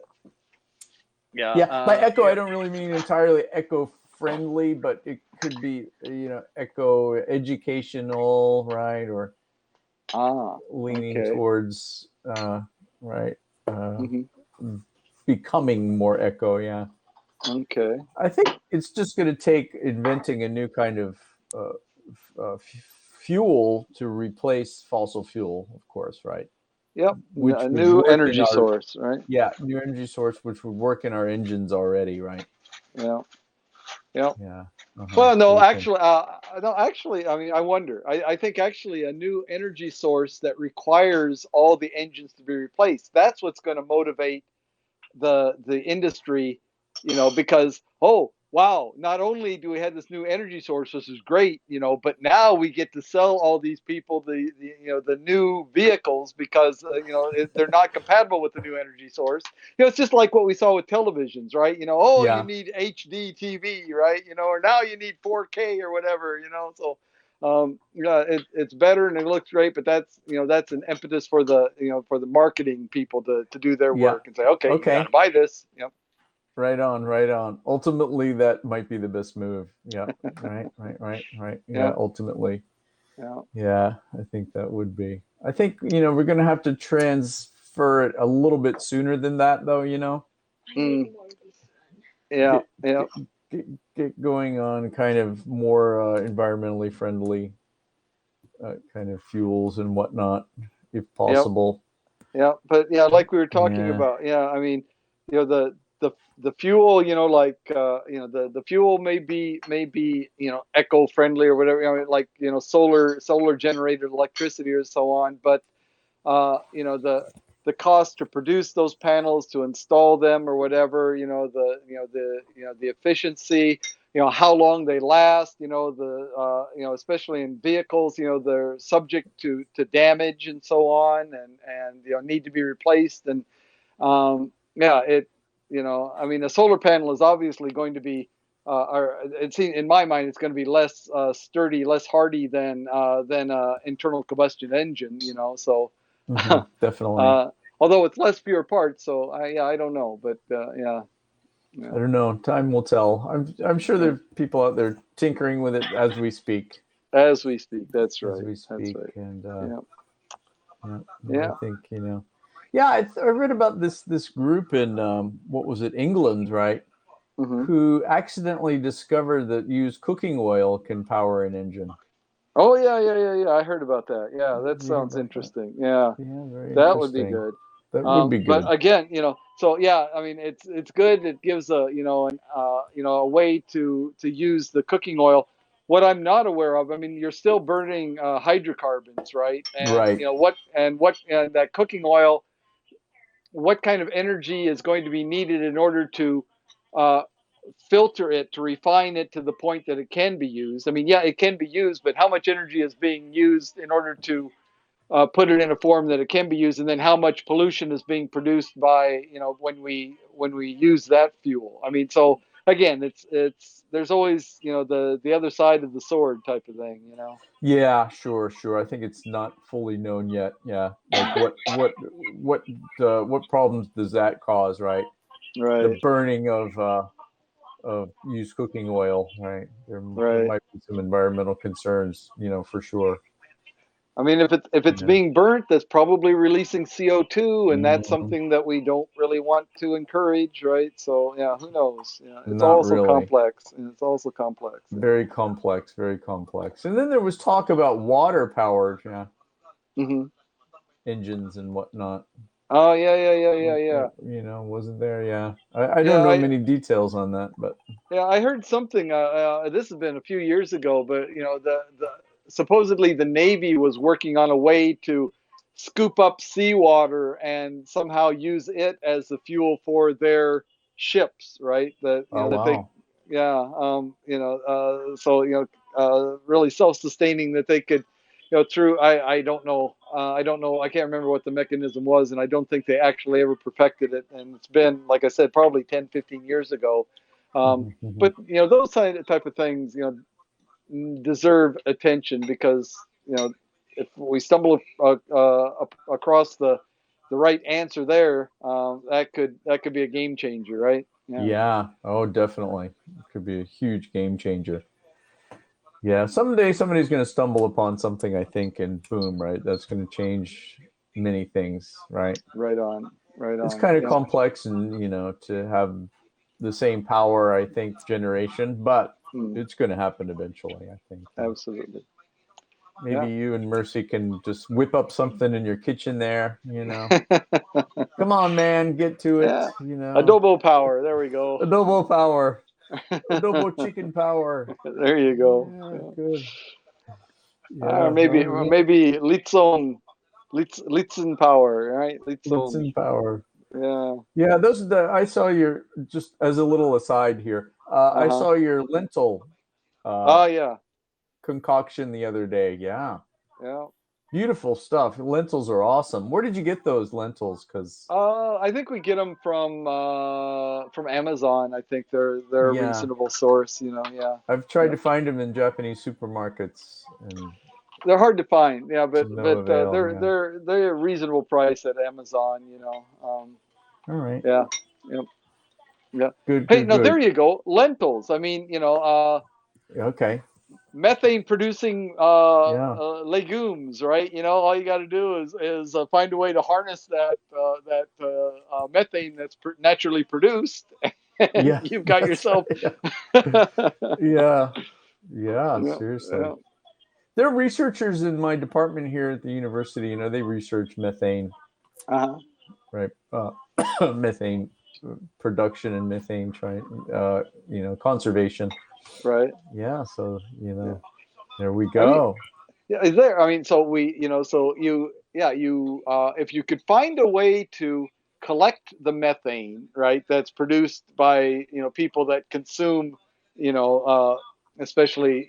yeah. Yeah, by eco, I don't really mean entirely eco-friendly, but it could be, eco-educational, right, or Ah. leaning Okay. towards, right, uh, Hmm. becoming more eco. Yeah, Okay. I think it's just going to take inventing a new kind of uh, fuel to replace fossil fuel, of course, right? Yep. Which A would new work in energy our, source, right? yeah, new energy source, which would work in our engines already, right? Yeah. Yeah. Yeah. Well, So no, we can. actually, no, actually, I mean, I wonder. I think actually a new energy source that requires all the engines to be replaced. That's what's going to motivate the industry, because oh wow, not only do we have this new energy source, which is great, but now we get to sell all these people the new vehicles because they're not compatible with the new energy source. It's just like what we saw with televisions, right? Oh, you Yeah. need HD TV, right? Or now you need 4K or whatever, so. Yeah, it's better and it looks great, but that's an impetus for the marketing people to do their Yeah. work and say, okay, you got to Okay. buy this. Yep. Right on. Right on. Ultimately, that might be the best move. Yeah. Right. Right. Right. Right. Yeah. Yep. Ultimately. Yeah. Yeah. I think that would be. I think we're going to have to transfer it a little bit sooner than that, though. Mm, yeah. Get Yeah. get get going on kind of more environmentally friendly kind of fuels and whatnot, if Yep. possible. Yeah. But yeah, like we were talking Yeah. about. Yeah. I mean, the fuel, like the fuel may be eco friendly or whatever. Like solar generated electricity or so on, but the cost to produce those panels, to install them or whatever, the efficiency, how long they last, especially in vehicles, they're subject to damage and so on, and need to be replaced. And yeah, I mean, a solar panel is obviously going to be or it seems in my mind it's going to be less sturdy, less hardy than internal combustion engine. So Definitely. uh, although it's less pure parts, so I don't know, but yeah, yeah, I don't know. Time will tell. I'm sure yeah. there are people out there tinkering with it as we speak. As we speak, that's As right, we that's speak, right. and Yeah, yeah, no, I yeah. think Yeah, I read about this group in what was it, England, right? Hmm. Who accidentally discovered that used cooking oil can power an engine. Oh yeah, yeah, yeah, yeah. I heard about that. Yeah, that Did you hear sounds about that? interesting. Yeah, Yeah, very that would be interesting. good. That would be But good. again, so yeah, I mean, it's good. It gives a way to use the cooking oil. What I'm not aware of, I mean, you're still burning hydrocarbons, right? And Right. and that cooking oil, what kind of energy is going to be needed in order to uh, filter it, to refine it to the point that it can be used? I mean, yeah, it can be used, but how much energy is being used in order to put it in a form that it can be used, and then how much pollution is being produced by when we use that fuel? I mean, so again, it's there's always the other side of the sword type of thing. Yeah, sure, sure. I think it's not fully known yet. Yeah, like what problems does that cause, right? The Right, burning of used cooking oil, right? There right. might be some environmental concerns, for sure. I mean, if it's Yeah. being burnt, that's probably releasing CO2, and that's Mhm. something that we don't really want to encourage, right? So yeah, who knows? Yeah, it's Not also really. complex, and it's also complex. Very complex, very complex. And then there was talk about water powered, yeah, Yeah. Hmm. engines and whatnot. Oh yeah, yeah, yeah, yeah, yeah. Wasn't there? Yeah. I Yeah, don't know I many details on that, but Yeah, I heard something. This has been a few years ago, but the supposedly the Navy was working on a way to scoop up seawater and somehow use it as the fuel for their ships, right? oh That they, wow. yeah, so really self-sustaining, that they could, through I don't know, I can't remember what the mechanism was, and I don't think they actually ever perfected it. And it's been, like I said, probably 10, 15 years ago. Mhm, mhm. But those type of things, deserve attention because if we stumble across the right answer there, that could be a game changer, right? Yeah, Yeah. Oh, definitely. It could be a huge game changer. Yeah. Someday somebody's going to stumble upon something, I think, and boom, right? That's going to change many things, right? right on, right It's on. kind of Yeah, complex and, to have the same power, I think, generation, but mm, it's going to happen eventually, I think. And absolutely. maybe Yeah. you and Mercy can just whip up something in your kitchen there. Come on, man, get to Yeah, it. adobo power. There we go. Adobo power, adobo chicken power. There you go. Yeah, Yeah. good. Or Yeah, maybe all or right. maybe Litzen power, right? Litzen. Blitzen power. Yeah. Yeah, I saw your, just as a little aside here, I Uh-huh. saw your lentil uh, Oh yeah. concoction the other day. Yeah, Yeah. beautiful stuff. Lentils are awesome. Where did you get those lentils? Because I think we get them from Amazon. I think they're a yeah, reasonable source. Yeah. I've tried Yeah. to find them in Japanese supermarkets and They're hard to find. Yeah, to but no but avail. they're Yeah. they're a reasonable price at Amazon. All right. Yeah. Yeah. Yeah. Good. Hey, Good. now Good. there you go. Lentils. I mean, Okay. methane producing Yeah. legumes, right? All you got to do is find a way to harness that methane that's naturally produced, and Yeah. you've got That's yourself. right. Yeah, Yeah. Yeah. Seriously. yeah. There are researchers in my department here at the university. They research methane, Uh-huh. right? Methane production and methane conservation. Right. Yeah. So Yeah. there we I mean, go. yeah, is there? I mean, so if you could find a way to collect the methane, right, that's produced by people that consume, you know, uh, especially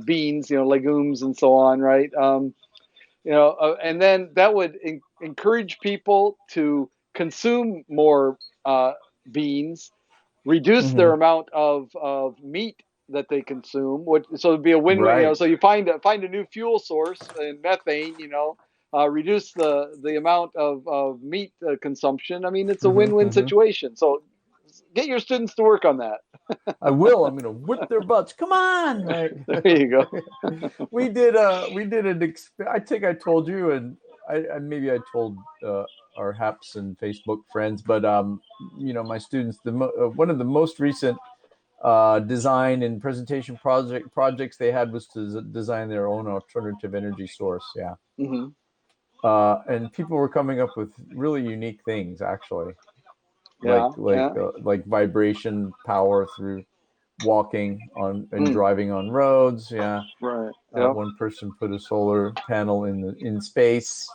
beans, legumes, and so on, right? And then that would encourage people to consume more beans, reduce their Hmm. amount of meat that they consume. So it'd be a win-win. Right. So you find a new fuel source in methane. Reduce the amount of meat consumption. I mean, it's a Hmm. win-win Hmm. situation. So get your students to work on that. I will. I'm going to whip their butts. Come on, right? There you go. We did I think I told you, and maybe I told our Haps and Facebook friends, but my students, one of the most recent design and presentation projects they had was to design their own alternative energy source. Yeah, Hmm. and people were coming up with really unique things, actually, like Yeah, like yeah, uh, like vibration power through walking on and mm, driving on roads. Yeah, right. Yep. one person put a solar panel in space.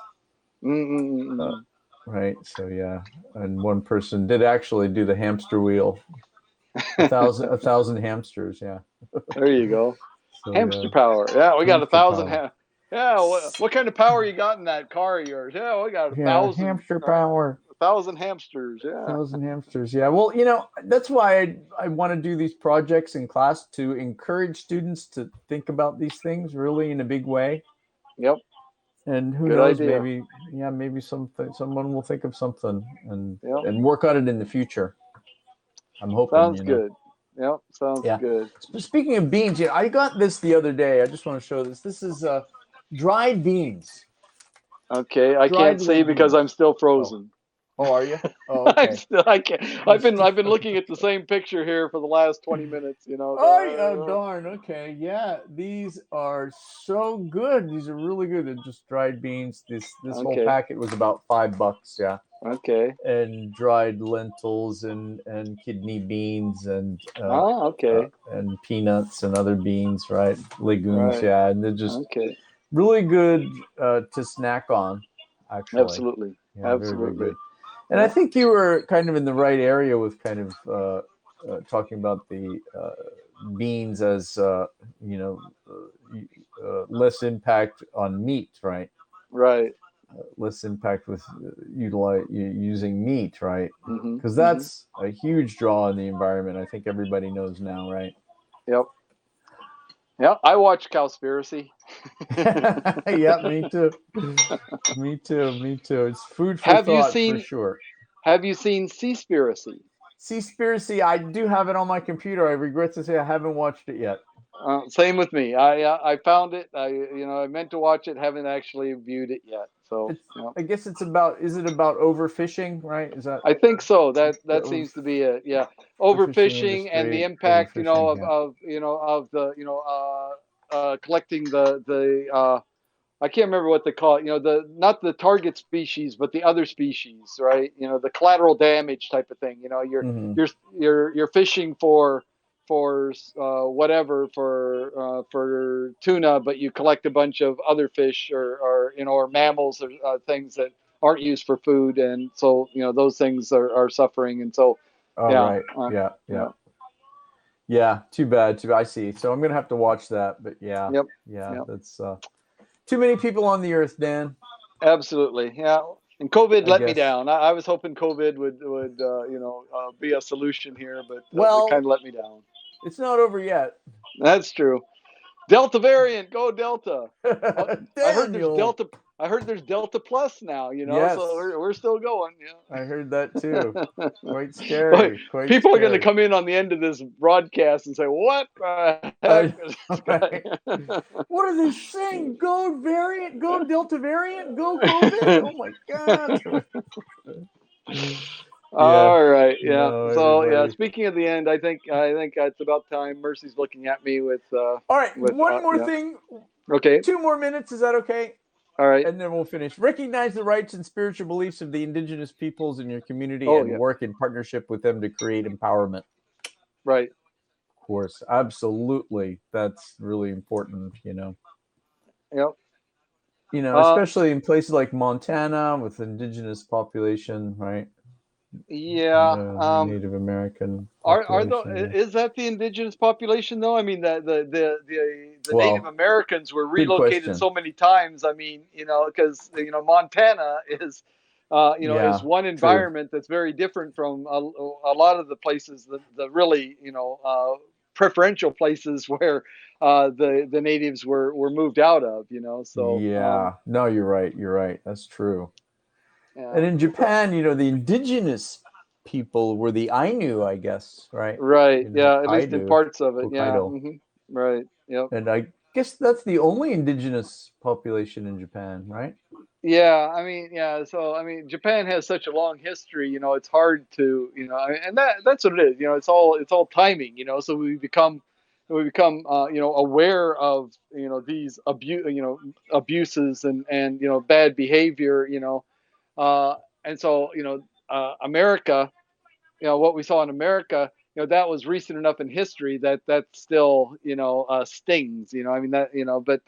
Uh, Mm-mm-mm. right. So yeah, and one person did actually do the hamster wheel. A thousand hamsters. Yeah. There you go. So Hamster yeah, power. Yeah, we got a hamster thousand. power. Yeah, what kind of power you got in that car of yours? Yeah, we got a Yeah, thousand. hamster Right, power. 1,000 hamsters. Yeah. 1,000 hamsters. Yeah. Well, that's why I want to do these projects in class to encourage students to think about these things really in a big way. Yep. And who Good knows, idea. maybe, yeah, maybe someone will think of something and Yep. work on it in the future. I'm hoping. Sounds good. Yep. Sounds Yeah. good. Speaking of beans, I got this the other day. I just want to show this. This is dried beans, Okay. I dried can't see because I'm legumes. still Oh, frozen. are you? Oh, I'm okay. still. I can't. You're I've been still looking at the same picture here for the last 20 minutes. Oh, darn. Okay. Yeah, these are so good. These are really good. They're just dried beans. This whole Okay. packet was about $5. Yeah, Okay. and dried lentils and kidney beans Ah. Okay. and peanuts and other beans. Right, legumes. Right. Yeah, and they're just Okay. really good to snack on. Actually, Absolutely. yeah, very very Absolutely. good. And I Yep. think you were kind of in the right area with kind of talking about the beans as you know less impact on meat, right? Right. less impact with using meat, right? Hmm. Because Hmm. that's a huge draw in the environment. I think everybody knows now, right? Yep. Yeah, I watch Cowspiracy. Yeah, me too. Me too. Me too. It's food for Have you thought for seen sure. Have you seen Seaspiracy? Seaspiracy, I do have it on my computer. I regret to say I haven't watched it yet. Same with me. I found it. I meant to watch it. Haven't actually viewed it yet. So It's I guess it's about, is it about overfishing, right? Is that I think so. the That seems to be it. Yeah, overfishing overfishing and the industry? impact, Overfishing, of yeah. of the collecting the I can't remember what they call it. The not the target species, but the other species, right? The collateral damage type of thing. Hmm. You're fishing for whatever for tuna, but you collect a bunch of other fish or mammals or things that aren't used for food, and so those things are suffering, and so All yeah, right. Yeah. Yeah. yeah, Yeah. Too bad. Too bad. I see. So I'm gonna have to watch that. But yeah. yep, Yeah. yep. That's too many people on the earth, Dan. Absolutely, yeah. And COVID I let me guess. down. I was hoping COVID would be a solution here, but it kind Well, of let me down. it's not over yet. That's true. Delta variant, go Delta. Oh, I heard there's Daniel. Delta. I heard there's Delta Plus now. So Yes, we're still going. I heard that too. Yeah. Quite But scary. Quite people are going to scary. come in on the end of this broadcast and say, "What the heck I, is this right. guy?" What are they saying? Go variant, go Delta variant, go COVID. Oh my God. Yeah. All right, yeah. No, So yeah, everybody. speaking of the end, I think it's about time. Mercy's looking at me All right. with One more yeah. thing. Okay. 2 more minutes. Is that okay? All right. And then we'll finish. Recognize the rights and spiritual beliefs of the indigenous peoples in your community Oh and yeah. work in partnership with them to create empowerment. Right. Of course. Absolutely. That's really important, Yep. Uh, especially in places like Montana with indigenous population, right? yeah. The Native American Are population. Yeah. is that the indigenous population though? I mean, the Native Well, Americans were good relocated question. so many times. I mean, because Montana is Yeah, one true. environment that's very different from a lot of the places, the really preferential places where the natives were moved out of. So Yeah. No, you're right. You're right. That's true. And yeah. in Japan, the indigenous people were the Ainu, I guess, right? Right. Yeah. At least in Hokkaido, parts of it. Yeah. Hokkaido. Right. Yep. And I guess that's the only indigenous population in Japan, right? Yeah. I mean, yeah. So, I mean, Japan has such a long history. It's hard to, and that's what it is. It's all timing. So we become aware of these abuses and bad behavior. Uh, and so America, what we saw in America, that was recent enough in history that still stings. I mean that but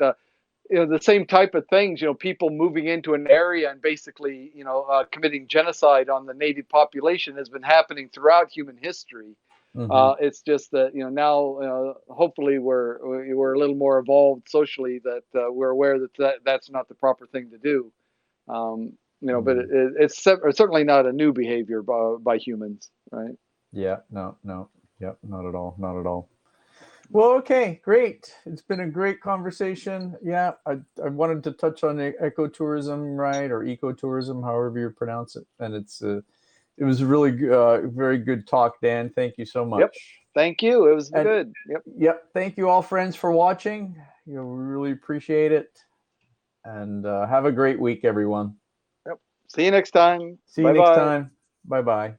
the same type of things. People moving into an area and basically committing genocide on the native population has been happening throughout human history. Mm-hmm. It's just that now hopefully we're a little more evolved socially that we're aware that's not the proper thing to do. But Mm. it's certainly not a new behavior by humans, right? Yeah, no, no. Yep, not at all. Not at all. Well, okay, great. It's been a great conversation. Yeah, I wanted to touch on ecotourism, right, or ecotourism, however you pronounce it. And it was a really very good talk, Dan. Thank you so Yep. much. Thank you. It was And good. Yep. yep, thank you all, friends, for watching. We really appreciate it. And have a great week, everyone. Yep. See you next time. See you Bye next bye. time. Bye bye.